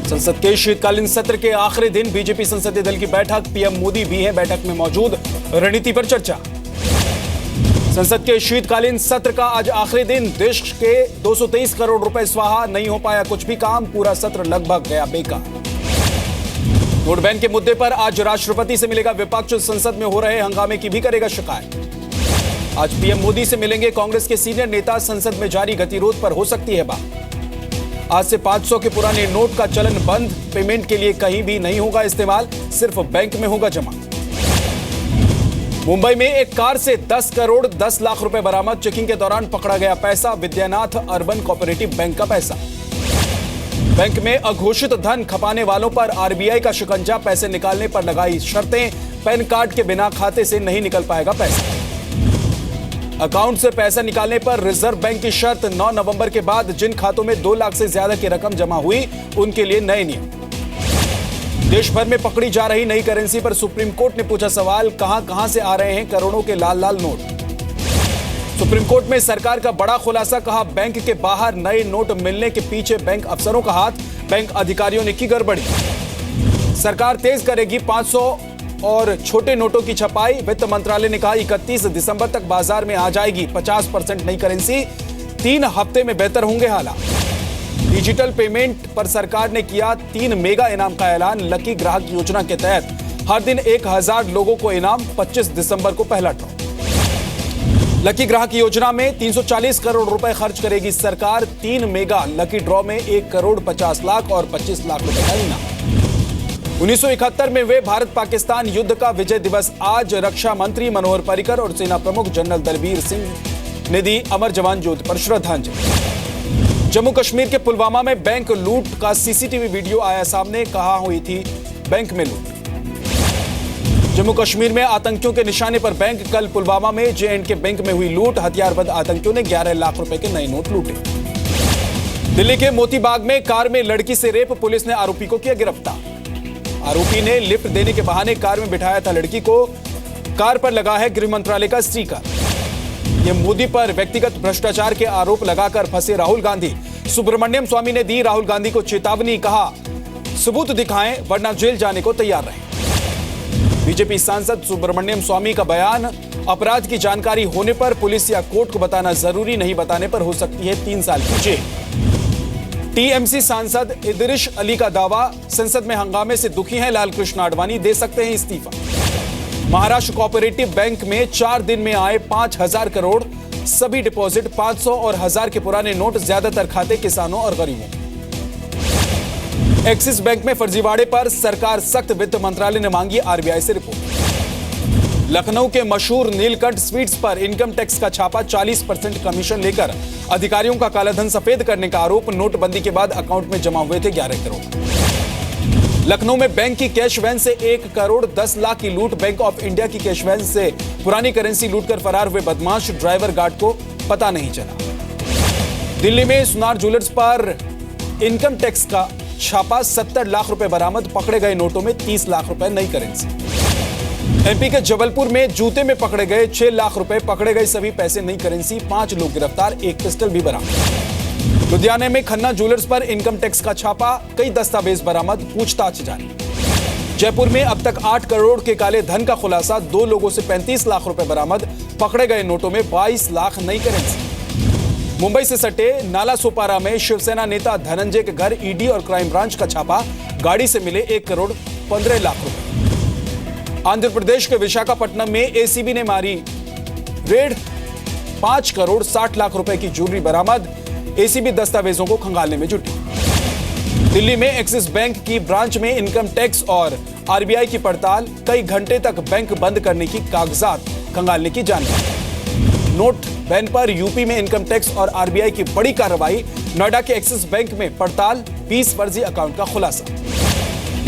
संसद के शीतकालीन सत्र के आखिरी दिन बीजेपी संसदीय दल की बैठक, पीएम मोदी भी हैं बैठक में मौजूद, रणनीति पर चर्चा। संसद के शीतकालीन सत्र का आज आखिरी दिन, देश के 223 करोड़ रुपए स्वाहा, नहीं हो पाया कुछ भी काम, पूरा सत्र लगभग गया बेकार। वोट बैंक के मुद्दे पर आज राष्ट्रपति से मिलेगा विपक्ष, संसद में हो रहे हंगामे की भी करेगा शिकायत। आज पीएम मोदी से मिलेंगे कांग्रेस के सीनियर नेता, संसद में जारी गतिरोध पर हो सकती है बात। आज से 500 के पुराने नोट का चलन बंद, पेमेंट के लिए कहीं भी नहीं होगा इस्तेमाल, सिर्फ बैंक में होगा जमा। मुंबई में एक कार से 10 करोड़ 10 लाख रुपए बरामद, चेकिंग के दौरान पकड़ा गया पैसा, विद्यानाथ अर्बन कोऑपरेटिव बैंक का पैसा। बैंक में अघोषित धन खपाने वालों पर आरबीआई का शिकंजा, पैसे निकालने पर लगाई शर्तें, पैन कार्ड के बिना खाते से नहीं निकल पाएगा पैसा। अकाउंट से पैसा निकालने पर रिजर्व बैंक की शर्त, 9 नवंबर के बाद जिन खातों में 2 लाख से ज्यादा की रकम जमा हुई उनके लिए नए नियम। देश भर में पकड़ी जा रही नई करेंसी पर सुप्रीम कोर्ट ने पूछा सवाल, कहां से आ रहे हैं करोड़ों के लाल लाल नोट। सुप्रीम कोर्ट में सरकार का बड़ा खुलासा, कहा बैंक के बाहर नए नोट मिलने के पीछे बैंक अफसरों का हाथ, बैंक अधिकारियोयों ने की गड़बड़ी। सरकार तेज करेगी 500 और छोटे नोटों की छपाई, वित्त मंत्रालय ने कहा 31 दिसंबर तक बाजार में आ जाएगी 50% नई करेंसी, 3 हफ्ते में बेहतर होंगे हालात। डिजिटल पेमेंट पर सरकार ने किया 3 मेगा इनाम का ऐलान, लकी ग्राहक योजना के तहत हर दिन 1000 लोगों को इनाम, 25 दिसंबर को पहला ड्रॉ। लकी ग्राहक योजना में 340 करोड़ रुपए खर्च करेगी सरकार, 3 मेगा लकी ड्रॉ में 1 करोड़ 50 लाख और 25 लाख रुपए का इनाम। 1971 में वे भारत पाकिस्तान युद्ध का विजय दिवस आज, रक्षा मंत्री मनोहर पर्रिकर और सेना प्रमुख जनरल दलबीर सिंह ने दी अमर जवान ज्योति पर श्रद्धांजलि। जम्मू कश्मीर के पुलवामा में बैंक लूट का सीसीटीवी वीडियो आया सामने, कहां हुई थी बैंक में लूट। जम्मू कश्मीर में आतंकियों के निशाने पर बैंक, कल पुलवामा में जे.एंड.के बैंक में हुई लूट, हथियारबंद आतंकियों ने 11 लाख रुपए के नए नोट लूटे। दिल्ली के मोतीबाग में कार में लड़की से रेप, पुलिस ने आरोपी को किया गिरफ्तार। आरोपी ने लिफ्ट देने के बहाने कार में बिठाया था लड़की को, कार पर लगा है गृह मंत्रालय का स्टिकर। यह मोदी पर व्यक्तिगत भ्रष्टाचार के आरोप लगाकर फंसे राहुल गांधी, सुब्रमण्यम स्वामी ने दी राहुल गांधी को चेतावनी, कहा सबूत दिखाएं वरना जेल जाने को तैयार रहें। बीजेपी सांसद सुब्रमण्यम स्वामी का बयान, अपराध की जानकारी होने पर पुलिस या कोर्ट को बताना जरूरी, नहीं बताने पर हो सकती है 3 साल की जेल। टीएमसी सांसद इदरिश अली का दावा, संसद में हंगामे से दुखी हैं लालकृष्ण आडवाणी, दे सकते हैं इस्तीफा। महाराष्ट्र कोऑपरेटिव बैंक में 4 दिन में आए 5000 करोड़, सभी डिपॉजिट 500 और 1000 के पुराने नोट, ज्यादातर खाते किसानों और गरीबों। एक्सिस बैंक में फर्जीवाड़े पर सरकार सख्त, वित्त मंत्रालय ने मांगी आरबीआई से रिपोर्ट। लखनऊ के मशहूर नीलकंठ स्वीट्स पर इनकम टैक्स का छापा, 40% कमीशन लेकर अधिकारियों का कालाधन सफेद करने का आरोप, नोटबंदी के बाद अकाउंट में जमा हुए थे 11 करोड़। लखनऊ में बैंक की कैश वैन से 1 करोड़ 10 लाख की लूट, बैंक ऑफ इंडिया की कैश वैन से पुरानी करेंसी लूटकर फरार हुए बदमाश, ड्राइवर गार्ड को पता नहीं चला। दिल्ली में सुनार ज्वेलर्स पर इनकम टैक्स का छापा, 70 लाख रुपए बरामद, पकड़े गए नोटों में 30 लाख रुपए नई करेंसी। एमपी के जबलपुर में जूते में पकड़े गए 6 लाख रुपए, पकड़े गए सभी पैसे नई करेंसी, 5 लोग गिरफ्तार, 1 पिस्टल भी बरामद। लुधियाना में खन्ना ज्वेलर्स पर इनकम टैक्स का छापा, कई दस्तावेज बरामद, पूछताछ जारी। जयपुर में अब तक 8 करोड़ के काले धन का खुलासा, 2 लोगों से 35 लाख रुपए बरामद, पकड़े गए नोटों में 22 लाख नई करेंसी। मुंबई से सटे नाला सोपारा में शिवसेना नेता धनंजय के घर ईडी और क्राइम ब्रांच का छापा, गाड़ी से मिले 1 करोड़ 15 लाख रुपए। आंध्र प्रदेश के विशाखापट्टनम में एसीबी ने मारी रेड, 5 करोड़ 60 लाख रुपए की ज्वेलरी बरामद, एसीबी दस्तावेजों को खंगालने में जुटी। दिल्ली में एक्सिस बैंक की ब्रांच में इनकम टैक्स और आरबीआई की पड़ताल, कई घंटे तक बैंक बंद करने की कागजात खंगालने की जानकारी। नोट बैन पर यूपी में इनकम टैक्स और आरबीआई की बड़ी कार्रवाई, नोएडा के एक्सिस बैंक में पड़ताल, 20 फर्जी अकाउंट का खुलासा।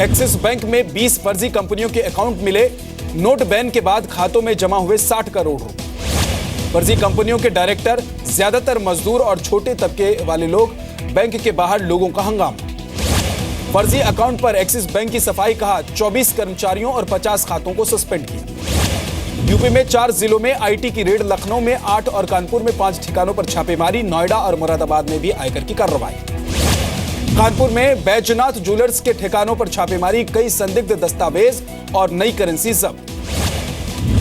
एक्सिस बैंक में 20 फर्जी कंपनियों के अकाउंट मिले, नोट बैन के बाद खातों में जमा हुए 60 करोड़ रुपए। फर्जी कंपनियों के डायरेक्टर, ज्यादातर मजदूर और छोटे तबके वाले लोग, बैंक के बाहर लोगों का हंगामा। फर्जी अकाउंट पर एक्सिस बैंक की सफाई, कहा 24 कर्मचारियों और 50 खातों को सस्पेंड किया। यूपी में 4 जिलों में आईटी की रेड, लखनऊ में 8 और कानपुर में 5 ठिकानों पर छापेमारी, नोएडा और मुरादाबाद में भी आयकर की कार्रवाई। कानपुर में बैजनाथ ज्वेलर्स के ठिकानों पर छापेमारी, कई संदिग्ध दस्तावेज और नई करेंसी जब्त।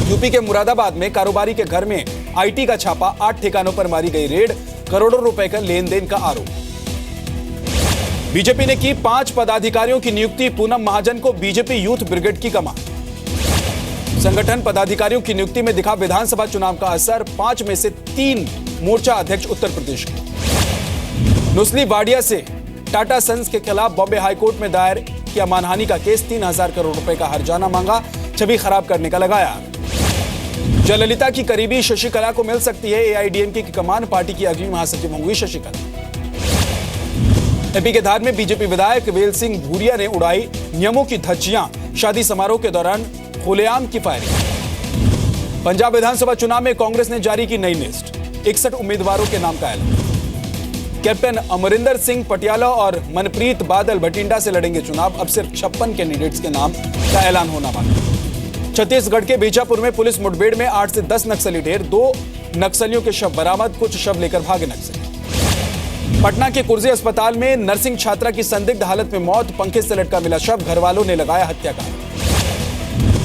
यूपी के मुरादाबाद में कारोबारी के घर में आईटी का छापा, 8 ठिकानों पर मारी गई रेड, करोड़ों रुपए का लेन देन का आरोप। बीजेपी ने की 5 पदाधिकारियों की नियुक्ति, पूनम महाजन को बीजेपी यूथ ब्रिगेड की कमान। संगठन पदाधिकारियों की नियुक्ति में दिखा विधानसभा चुनाव का असर, 5 में से 3 मोर्चा अध्यक्ष उत्तर प्रदेश के। नुस्ली वाडिया से टाटा सन्स के खिलाफ बॉम्बे हाईकोर्ट में दायर किया मानहानि का केस, 3000 करोड़ रुपए का हर्जाना मांगा, छवि खराब करने का लगाया। जयललिता की करीबी शशिकला को मिल सकती है एआईएडीएमके की कमान, पार्टी की अगली महासचिव होंगी शशिकला। एपी के धार में बीजेपी विधायक वेल सिंह भूरिया ने उड़ाई नियमों की धज्जियां, शादी समारोह के दौरान खुलेआम की फायरिंग। पंजाब विधानसभा चुनाव में कांग्रेस ने जारी की नई लिस्ट, 61 उम्मीदवारों के नाम का ऐलान। कैप्टन अमरिंदर सिंह पटियाला और मनप्रीत बादल भटिंडा से लड़ेंगे चुनाव, अब सिर्फ 56 कैंडिडेट्स के नाम का ऐलान होना बाकी। छत्तीसगढ़ के बीजापुर में पुलिस मुठभेड़ में 8 से 10 नक्सली ढेर, 2 नक्सलियों के शव बरामद, कुछ शव लेकर भागे नक्सली। पटना के कुर्जी अस्पताल में नर्सिंग छात्रा की संदिग्ध हालत में मौत, पंखे से लटका मिला शव, घर वालों ने लगाया हत्याकांड।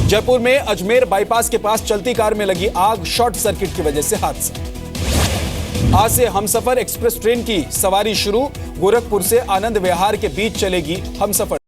जयपुर में अजमेर बाईपास के पास चलती कार में लगी आग, शॉर्ट सर्किट की वजह से हादसा। आज से हमसफर एक्सप्रेस ट्रेन की सवारी शुरू, गोरखपुर से आनंद विहार के बीच चलेगी हमसफर।